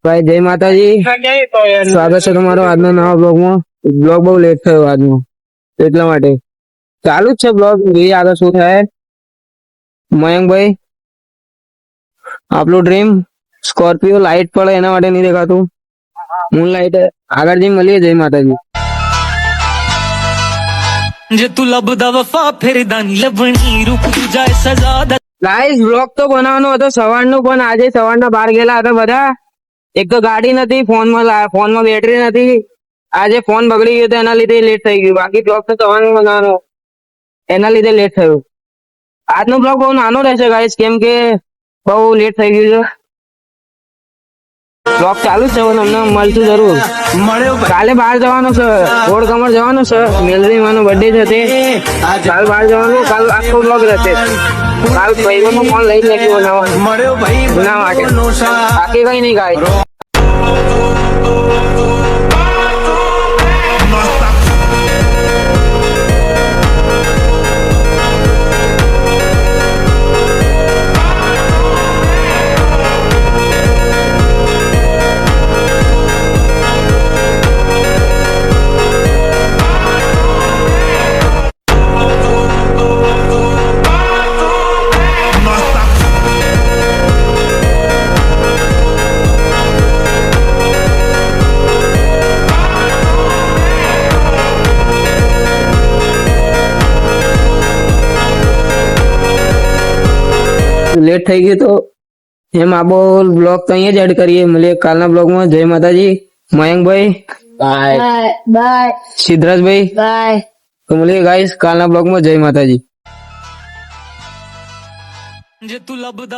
ભાઈ જય માતાજી, સ્વાગત છે તમારો આજના નવા બ્લોગમાં। બ્લોગ બહુ લેટ થયો આજનો, એટલા માટે ચાલુ જ છે બ્લોગ। જોઈએ આગળ શું થાય। મયંકભાઈ, આપણું ડ્રીમ સ્કોર્પિયો લાઈટ પડે એના માટે નહીં દેખાતું, મૂન લાઈટ આગળ જઈને મળીએ। જય માતાજી। જે તું લબદા વફા ફેરદાની લબણી રૂપ જાય સજા। ગાઈસ બ્લોગ તો બનાવવાનો હતો સવારનો, પણ આજે સવારના બહાર ગયેલા હતા બધા। એક તો ગાડી નથી, ફોનમાં બેટરી નથી, આજે ફોન બગડી ગયો તો એના લીધે લેટ થઈ ગયું। બાકી બ્લોગ તો સવારનો બનાવવાનો, એના લીધે લેટ થયું। આજનો બ્લોગ બહુ નાનો રહેશે ગાઈસ, કેમ કે બહુ લેટ થઈ ગયું છે। બ્લોગ ચાલુ જ છે, તમને મળશું જરૂર। કાલે બહાર જવાનું છે, ગોળ કમર જવાનું છે, મેલરીમાનો બર્થડે છે તે કાલ બહાર જવાનું। કાલ આખો બ્લોગ રહેશે। કાલ ભાઈબંધનો ફોન લઈ જ નાખ્યો એના માટે, બાકી કઈ નહીં ગાય। લેટ થઈ ગયું તો એમ આપો બ્લોગ તો અહીંયા જ એડ કરીએ। મળીએ કાલના બ્લોગમાં। જય માતાજી। Mayankbhai by, by સિદ્ધરાજભાઈ by. તો મળીએ ગાઈસ કાલના બ્લોગમાં। જય માતાજી। જે તું લબદા